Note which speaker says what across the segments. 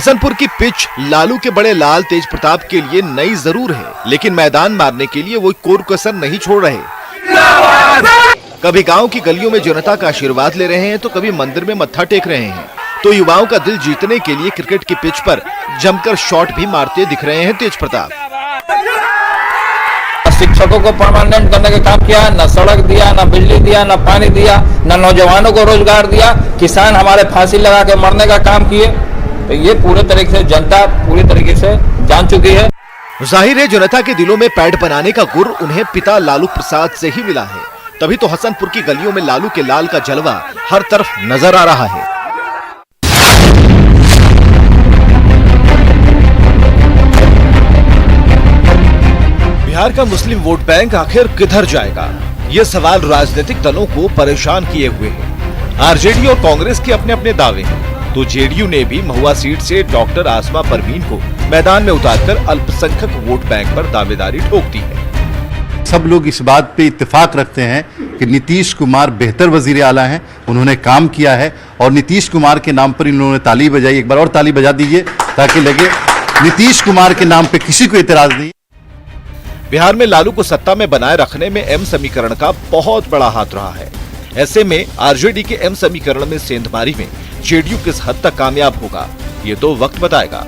Speaker 1: हसनपुर की पिच लालू के बड़े लाल तेज प्रताप के लिए नई जरूर है, लेकिन मैदान मारने के लिए वो कोई कसर नहीं छोड़ रहे। कभी गांव की गलियों में जनता का आशीर्वाद ले रहे हैं तो कभी मंदिर में मत्था टेक रहे हैं, तो युवाओं का दिल जीतने के लिए क्रिकेट की पिच पर जमकर शॉट भी मारते दिख रहे हैं तेज प्रताप।
Speaker 2: शिक्षकों को परमानेंट करने का काम किया, न सड़क दिया, न बिजली दिया, न पानी दिया, न नौजवानों को रोजगार दिया। किसान हमारे फांसी लगा के मरने का काम किए। तो ये पूरे तरीके से जनता पूरी तरीके से जान चुकी है।
Speaker 1: जाहिर है जनता के दिलों में पैड बनाने का गुर उन्हें पिता लालू प्रसाद से ही मिला है, तभी तो हसनपुर की गलियों में लालू के लाल का जलवा हर तरफ नजर आ रहा है। बिहार का मुस्लिम वोट बैंक आखिर किधर जाएगा, ये सवाल राजनीतिक दलों को परेशान किए हुए है। आरजेडी और कांग्रेस के अपने अपने दावे हैं, तो जेडीयू ने भी महुआ सीट से डॉक्टर आसमा परवीन को मैदान में उतारकर अल्पसंख्यक वोट बैंक पर दावेदारी ठोक दी है।
Speaker 3: सब लोग इस बात पे इत्तेफाक रखते हैं कि नीतीश कुमार बेहतर वजीर आला हैं, उन्होंने काम किया है और नीतीश कुमार के नाम पर इन्होंने ताली बजाई। एक बार और ताली बजा दीजिए ताकि लगे नीतीश कुमार के नाम पे किसी को इतराज नहीं।
Speaker 1: बिहार में लालू को सत्ता में बनाए रखने में एम समीकरण का बहुत बड़ा हाथ रहा है। ऐसे में आरजेडी के एम समीकरण में सेंधमारी में जेडीयू किस हद तक कामयाब होगा, ये तो वक्त बताएगा।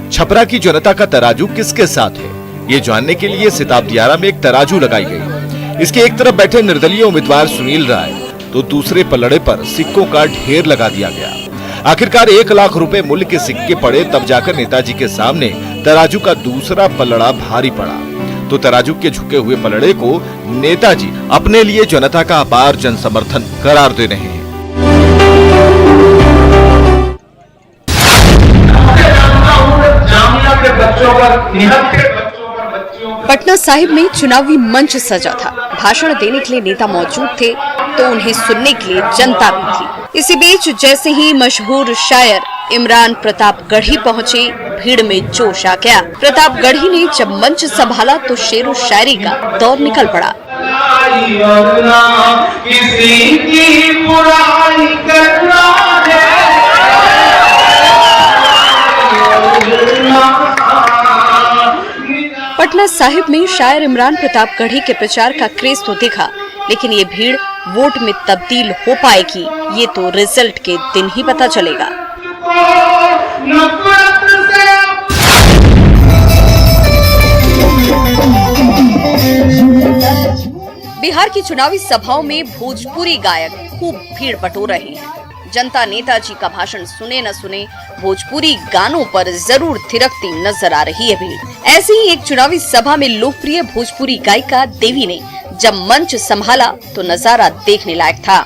Speaker 1: छपरा की जनता का तराजू किसके साथ है, ये जानने के लिए सिताब दियारा में एक तराजू लगाई गई। इसके एक तरफ बैठे निर्दलीय उम्मीदवार सुनील राय, तो दूसरे पलड़े पर सिक्कों का ढेर लगा दिया गया। आखिरकार 1 लाख रुपए मूल्य के सिक्के पड़े, तब जाकर नेताजी के सामने तराजू का दूसरा पलड़ा भारी पड़ा। तो तराजू के झुके हुए पलड़े को नेताजी अपने लिए जनता का अपार जन समर्थन करार दे रहे हैं।
Speaker 4: पटना साहिब में चुनावी मंच सजा था। भाषण देने के लिए नेता मौजूद थे तो उन्हें सुनने के लिए जनता भी थी। इसी बीच जैसे ही मशहूर शायर इमरान प्रतापगढ़ी पहुंचे, भीड़ में जोश आ गया। प्रतापगढ़ी ने जब मंच संभाला तो शेरो शायरी का दौर निकल पड़ा। पटना साहिब में शायर इमरान प्रतापगढ़ी के प्रचार का क्रेज तो दिखा, लेकिन ये भीड़ वोट में तब्दील हो पाएगी, ये तो रिजल्ट के दिन ही पता चलेगा। बिहार की चुनावी सभाओं में भोजपुरी गायक खूब भीड़ बटोर रहे हैं। जनता नेताजी का भाषण सुने न सुने, भोजपुरी गानों पर जरूर थिरकती नजर आ रही है भीड़। ऐसी ही एक चुनावी सभा में लोकप्रिय भोजपुरी गायिका देवी ने जब मंच संभाला तो नजारा देखने लायक था।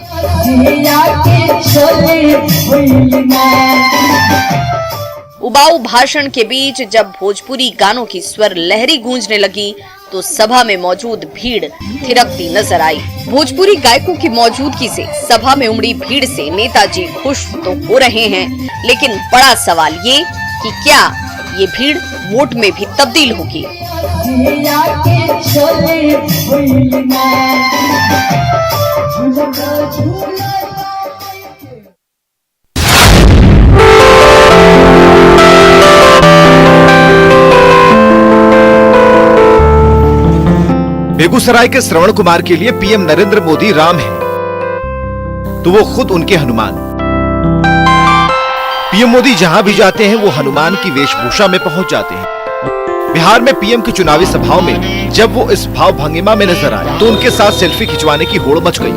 Speaker 4: उबाऊ भाषण के बीच जब भोजपुरी गानों की स्वर लहरी गूंजने लगी तो सभा में मौजूद भीड़ थिरकती नजर आई। भोजपुरी गायकों की मौजूदगी से सभा में उमड़ी भीड़ से नेताजी खुश तो हो रहे हैं, लेकिन बड़ा सवाल ये कि क्या ये भीड़ वोट में भी तब्दील होगी।
Speaker 1: बेगूसराय के श्रवण कुमार के लिए पीएम नरेंद्र मोदी राम हैं, तो वो खुद उनके हनुमान। पीएम मोदी जहां भी जाते हैं वो हनुमान की वेशभूषा में पहुंच जाते हैं। बिहार में पीएम की चुनावी सभाओं में जब वो इस भाव भंगिमा में नजर आए तो उनके साथ सेल्फी खिंचवाने की होड़ मच गई।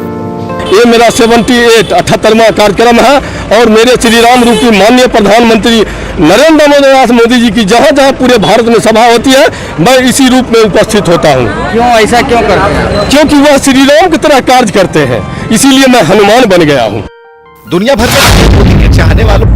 Speaker 5: ये मेरा 78वां कार्यक्रम है और मेरे श्री राम रूपी माननीय प्रधानमंत्री नरेंद्र मोदी जी की जहाँ जहाँ पूरे भारत में सभा होती है मैं इसी रूप में उपस्थित होता हूँ।
Speaker 2: क्यों ऐसा क्यों करते हैं?
Speaker 5: क्योंकि वह श्री राम की तरह कार्य करते हैं, इसीलिए मैं हनुमान बन गया हूँ।
Speaker 1: दुनिया भर में मोदी के चाहने वालों।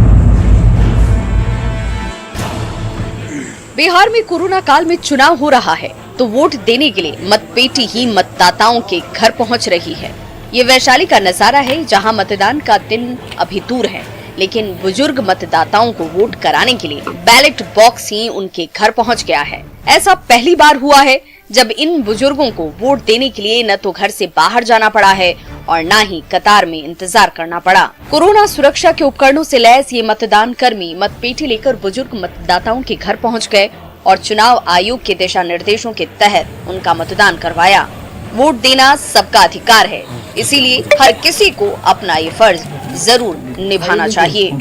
Speaker 4: बिहार में कोरोना काल में चुनाव हो रहा है तो वोट देने के लिए मतपेटी ही मतदाताओं के घर पहुंच रही है। ये वैशाली का नजारा है जहां मतदान का दिन अभी दूर है, लेकिन बुजुर्ग मतदाताओं को वोट कराने के लिए बैलेट बॉक्स ही उनके घर पहुंच गया है। ऐसा पहली बार हुआ है जब इन बुजुर्गों को वोट देने के लिए न तो घर से बाहर जाना पड़ा है और न ही कतार में इंतजार करना पड़ा। कोरोना सुरक्षा के उपकरणों से लैस ये मतदान कर्मी मतपेटी लेकर बुजुर्ग मतदाताओं के घर पहुंच गए और चुनाव आयोग के दिशा निर्देशों के तहत उनका मतदान करवाया। वोट देना सबका अधिकार है, इसीलिए हर किसी को अपना ये फर्ज जरूर निभाना चाहिए।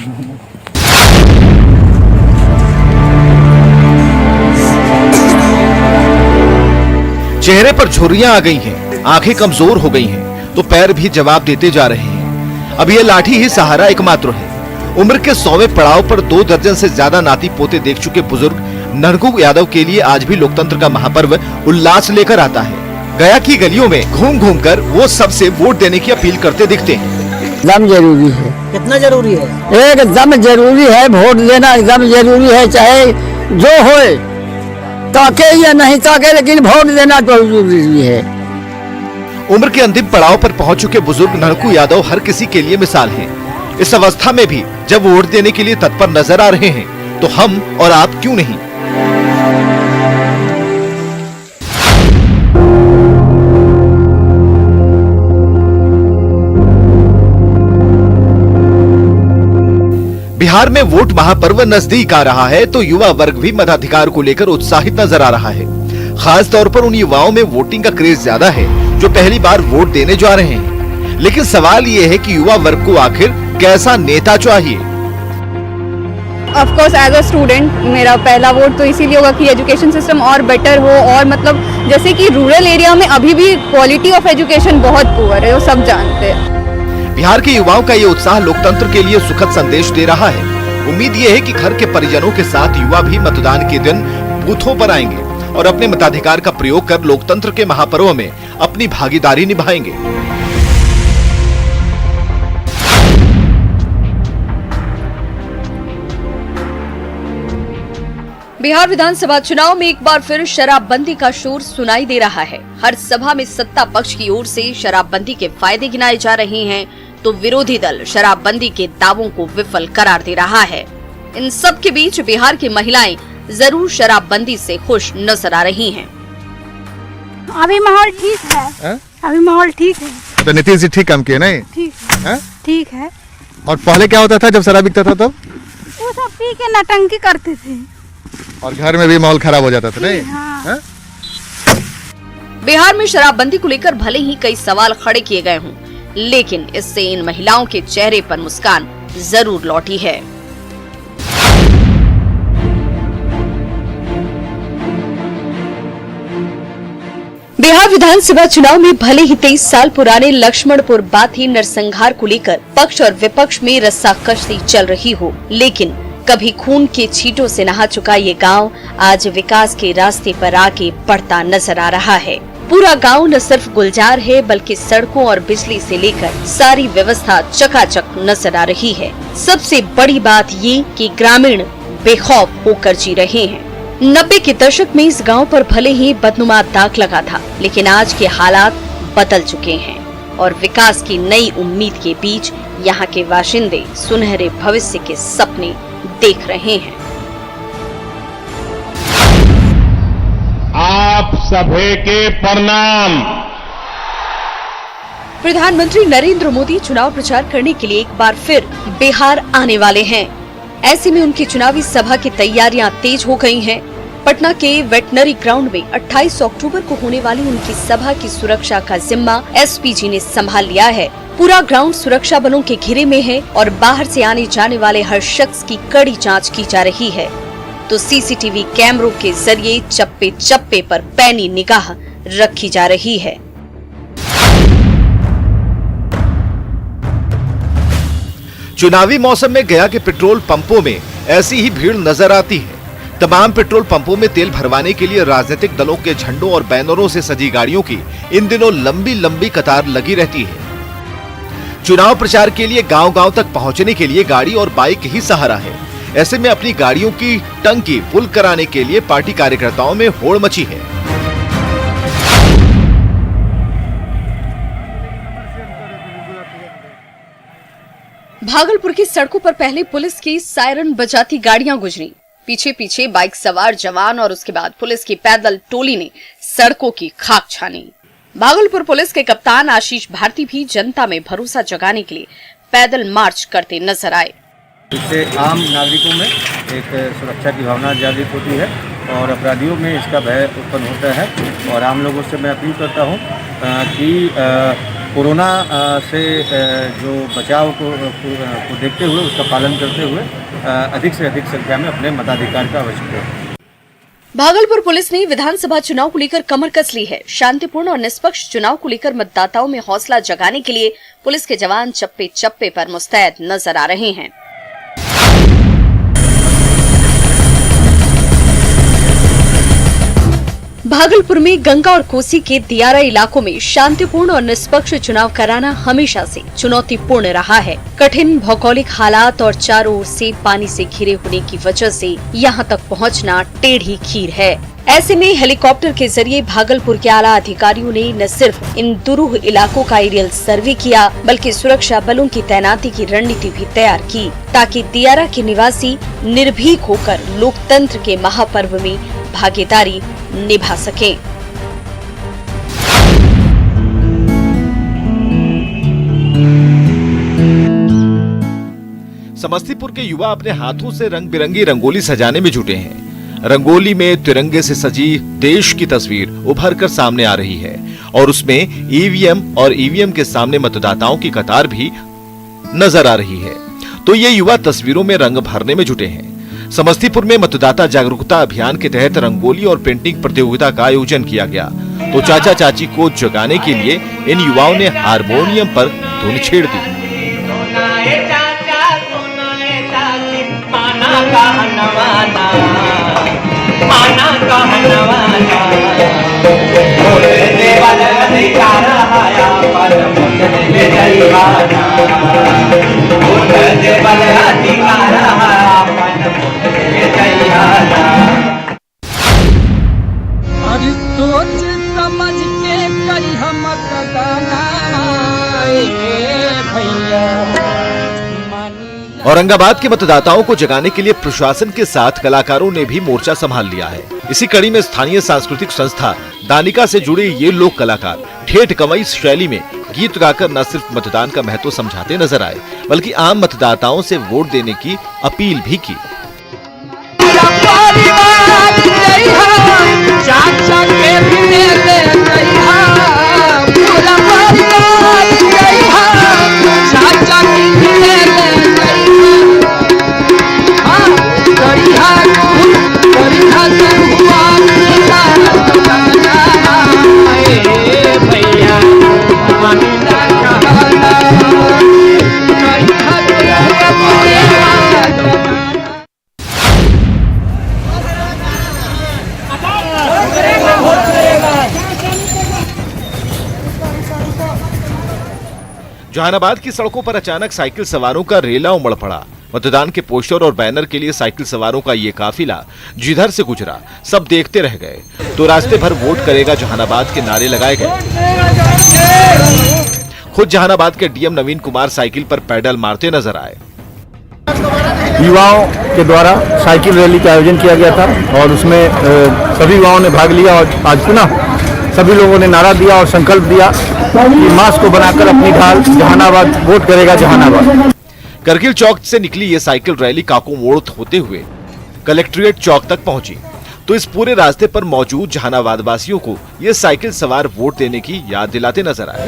Speaker 1: चेहरे पर झुर्रियां आ गई हैं, आंखें कमजोर हो गई हैं, तो पैर भी जवाब देते जा रहे हैं। अब ये लाठी ही सहारा एकमात्र है। उम्र के 100वें पड़ाव पर 2 दर्जन से ज्यादा नाती पोते देख चुके बुजुर्ग नरगू यादव के लिए आज भी लोकतंत्र का महापर्व उल्लास लेकर आता है। गया की गलियों में घूम घूम कर वो सबसे वोट देने की अपील करते दिखते हैं।
Speaker 6: एकदम जरूरी है।
Speaker 7: कितना जरूरी है?
Speaker 6: एकदम जरूरी है, वोट देना एकदम जरूरी है, चाहे जो होए, ताके या नहीं ताके, लेकिन वोट देना तो जरूरी है।
Speaker 1: उम्र के अंतिम पड़ाव पर पहुंच चुके बुजुर्ग नरकू यादव हर किसी के लिए मिसाल हैं। इस अवस्था में भी जब वोट देने के लिए तत्पर नजर आ रहे हैं, तो हम और आप क्यों नहीं। बिहार में वोट महापर्व नजदीक आ रहा है, तो युवा वर्ग भी मताधिकार को लेकर उत्साहित नजर आ रहा है। खास तौर पर उन युवाओं में वोटिंग का क्रेज ज्यादा है जो पहली बार वोट देने जा रहे हैं। लेकिन सवाल ये है कि युवा वर्ग को आखिर कैसा नेता चाहिए।
Speaker 8: Of course as a student मेरा पहला वोट तो इसीलिए होगा कि एजुकेशन सिस्टम और बेटर हो, और मतलब जैसे कि रूरल एरिया में अभी भी क्वालिटी ऑफ एजुकेशन बहुत पुअर है, वो सब जानते हैं।
Speaker 1: बिहार के युवाओं का ये उत्साह लोकतंत्र के लिए सुखद संदेश दे रहा है। उम्मीद ये है कि घर के परिजनों के साथ युवा भी मतदान के दिन बूथों पर आएंगे और अपने मताधिकार का प्रयोग कर लोकतंत्र के महापर्व में अपनी भागीदारी निभाएंगे।
Speaker 4: बिहार विधानसभा चुनाव में एक बार फिर शराबबंदी का शोर सुनाई दे रहा है। हर सभा में सत्ता पक्ष की ओर से शराबबंदी के फायदे गिनाए जा रहे हैं, तो विरोधी दल शराबबंदी के दावों को विफल करार दे रहा है। इन सब के बीच बिहार की महिलाएं जरूर शराबबंदी से खुश नजर आ रही हैं।
Speaker 9: अभी माहौल ठीक है, अभी माहौल ठीक है।
Speaker 10: तो नीतीश जी ठीक काम किए नहीं?
Speaker 9: ठीक है।
Speaker 10: और पहले क्या होता था जब शराब बिकता था तब?
Speaker 9: वो सब पी के नटंकी करते थे
Speaker 10: और घर में भी माहौल खराब हो जाता था नहीं?
Speaker 9: हाँ।
Speaker 4: बिहार में शराबबंदी को लेकर भले ही कई सवाल खड़े किए गए हों, लेकिन इससे इन महिलाओं के चेहरे पर मुस्कान जरूर लौटी है। बिहार विधानसभा चुनाव में भले ही 23 साल पुराने लक्ष्मणपुर बाथी नरसंहार को लेकर पक्ष और विपक्ष में रस्साकशी चल रही हो, लेकिन कभी खून के छींटों से नहा चुका ये गांव आज विकास के रास्ते पर आगे बढ़ता नजर आ रहा है। पूरा गांव न सिर्फ गुलजार है, बल्कि सड़कों और बिजली से लेकर सारी व्यवस्था चकाचक नजर आ रही है। सबसे बड़ी बात ये कि ग्रामीण बेखौफ होकर जी रहे हैं। 90 के दशक में इस गांव पर भले ही बदनुमा दाग लगा था, लेकिन आज के हालात बदल चुके हैं और विकास की नई उम्मीद के बीच यहाँ के बाशिंदे सुनहरे भविष्य के सपने देख रहे हैं।
Speaker 11: आप सभी के प्रणाम।
Speaker 4: प्रधानमंत्री नरेंद्र मोदी चुनाव प्रचार करने के लिए एक बार फिर बिहार आने वाले हैं। ऐसे में उनकी चुनावी सभा की तैयारियां तेज हो गई हैं। पटना के वेटनरी ग्राउंड में 28 अक्टूबर को होने वाली उनकी सभा की सुरक्षा का जिम्मा एसपीजी ने संभाल लिया है। पूरा ग्राउंड सुरक्षा बलों के घेरे में है और बाहर से आने जाने वाले हर शख्स की कड़ी जांच की जा रही है, तो सीसीटीवी कैमरों के जरिए चप्पे चप्पे पर पैनी निगाह रखी जा रही है।
Speaker 1: चुनावी मौसम में गया के पेट्रोल पंपों में ऐसी ही भीड़ नजर आती है। तमाम पेट्रोल पंपों में तेल भरवाने के लिए राजनीतिक दलों के झंडों और बैनरों से सजी गाड़ियों की इन दिनों लंबी लंबी कतार लगी रहती है। चुनाव प्रचार के लिए गांव-गांव तक पहुंचने के लिए गाड़ी और बाइक ही सहारा है। ऐसे में अपनी गाड़ियों की टंकी फुल कराने के लिए पार्टी कार्यकर्ताओं में होड़ मची है।
Speaker 4: भागलपुर की सड़कों पर पहले पुलिस की सायरन बजाती गाड़ियां गुजरी, पीछे पीछे बाइक सवार जवान और उसके बाद पुलिस की पैदल टोली ने सड़कों की खाक छानी। भागलपुर पुलिस के कप्तान आशीष भारती भी जनता में भरोसा जगाने के लिए पैदल मार्च करते नजर आए।
Speaker 7: इससे आम नागरिकों में एक सुरक्षा की भावना जागृत होती है और अपराधियों में इसका भय उत्पन्न होता है। और आम लोगों से मैं अपील करता हूं कि कोरोना से जो बचाव को देखते हुए उसका पालन करते हुए अधिक से अधिक संख्या में अपने मताधिकार का अवश्य करें।
Speaker 4: भागलपुर पुलिस ने विधानसभा चुनाव को लेकर कमर कस ली है। शांतिपूर्ण और निष्पक्ष चुनाव को लेकर मतदाताओं में हौसला जगाने के लिए पुलिस के जवान चप्पे चप्पे पर मुस्तैद नजर आ रहे हैं। भागलपुर में गंगा और कोसी के दियारा इलाकों में शांतिपूर्ण और निष्पक्ष चुनाव कराना हमेशा से चुनौतीपूर्ण रहा है। कठिन भौगोलिक हालात और चारों ओर से पानी से घिरे होने की वजह से यहां तक पहुंचना टेढ़ी खीर है। ऐसे में हेलीकॉप्टर के जरिए भागलपुर के आला अधिकारियों ने न सिर्फ इन दुरूह इलाकों का एरियल सर्वे किया बल्कि सुरक्षा बलों की तैनाती की रणनीति भी तैयार की ताकि दियारा के निवासी निर्भीक होकर लोकतंत्र के महापर्व में भागीदारी निभा सकें।
Speaker 1: समस्तीपुर के युवा अपने हाथों से रंग बिरंगी रंगोली सजाने में जुटे हैं। रंगोली में तिरंगे से सजी देश की तस्वीर उभर कर सामने आ रही है और उसमें ईवीएम और ईवीएम के सामने मतदाताओं की कतार भी नजर आ रही है। तो ये युवा तस्वीरों में रंग भरने में जुटे हैं। समस्तीपुर में मतदाता जागरूकता अभियान के तहत रंगोली और पेंटिंग प्रतियोगिता का आयोजन किया गया। तो चाचा चाची को जगाने के लिए इन युवाओं ने हारमोनियम पर धुन छेड़ दी। औरंगाबाद के मतदाताओं को जगाने के लिए प्रशासन के साथ कलाकारों ने भी मोर्चा संभाल लिया है। इसी कड़ी में स्थानीय सांस्कृतिक संस्था दानिका से जुड़े ये लोक कलाकार ठेठ कवई शैली में गीत गाकर न सिर्फ मतदान का महत्व समझाते नजर आए बल्कि आम मतदाताओं से वोट देने की अपील भी की। जहानाबाद की सड़कों पर अचानक साइकिल सवारों का रेला उमड़ पड़ा। मतदान के पोस्टर और बैनर के लिए साइकिल सवारों का ये काफिला जिधर से गुजरा सब देखते रह गए। तो रास्ते भर वोट करेगा जहानाबाद के नारे लगाए गए। खुद जहानाबाद के डीएम नवीन कुमार साइकिल पर पैडल मारते नजर आए।
Speaker 5: युवाओं के द्वारा साइकिल रैली का आयोजन किया गया था और उसमें सभी युवाओं ने भाग लिया और आज पुनः सभी लोगों ने नारा दिया और संकल्प दिया कि मास्क को बनाकर अपनी ढाल जहानाबाद वोट करेगा जहानाबाद।
Speaker 1: करगिल चौक से निकली ये साइकिल रैली काको मोड़ होते हुए कलेक्ट्रेट चौक तक पहुंची। तो इस पूरे रास्ते पर मौजूद जहानाबाद वासियों को ये साइकिल सवार वोट देने की याद दिलाते नजर आए।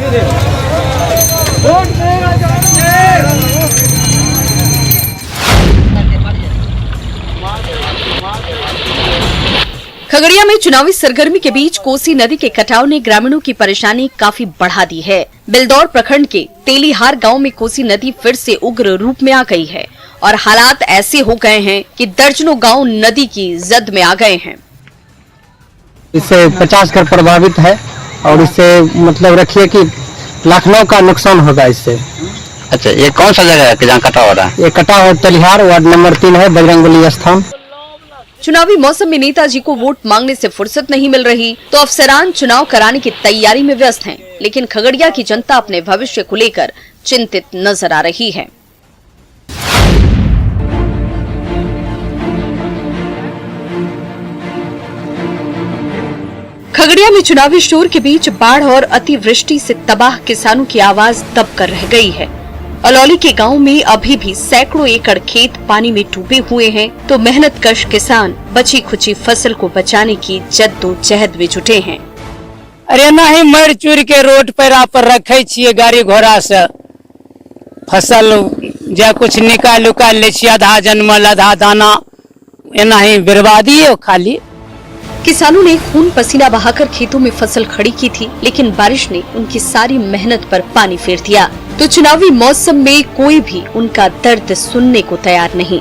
Speaker 4: खगड़िया में चुनावी सरगर्मी के बीच कोसी नदी के कटाव ने ग्रामीणों की परेशानी काफी बढ़ा दी है। बिलदौर प्रखंड के तेलीहार गांव में कोसी नदी फिर से उग्र रूप में आ गई है और हालात ऐसे हो गए हैं कि दर्जनों गांव नदी की जद में आ गए हैं।
Speaker 6: इससे 50 घर प्रभावित है और इससे मतलब रखिए कि लाखों का नुकसान होगा इससे।
Speaker 12: अच्छा, ये कौन सा जगह है जहाँ कटा हो रहा है?
Speaker 6: ये कटा हुआ तेलीहार वार्ड नंबर 3 है, बजरंगबली स्थान।
Speaker 4: चुनावी मौसम में नेताजी को वोट मांगने से फुर्सत नहीं मिल रही तो अफसरान चुनाव कराने की तैयारी में व्यस्त हैं। लेकिन खगड़िया की जनता अपने भविष्य को लेकर चिंतित नजर आ रही है। खगड़िया में चुनावी शोर के बीच बाढ़ और अतिवृष्टि से तबाह किसानों की आवाज दब कर रह गई है। अलौली के गांव में अभी भी सैकड़ों एकड़ खेत पानी में डूबे हुए हैं, तो मेहनतकश किसान बची खुची फसल को बचाने की जद्दोजहद में जुटे हैं।
Speaker 6: अरे नहीं मर चूर के रोड पर रखे छिए गाड़ी घोड़ा से फसल जा कुछ निकाल उकाल ले छिए, आधा जनमल आधा दाना, एना ही बर्बादी है खाली।
Speaker 4: किसानों ने खून पसीना बहाकर खेतों में फसल खड़ी की थी, लेकिन बारिश ने उनकी सारी मेहनत पर पानी फेर दिया। तो चुनावी मौसम में कोई भी उनका दर्द सुनने को तैयार नहीं।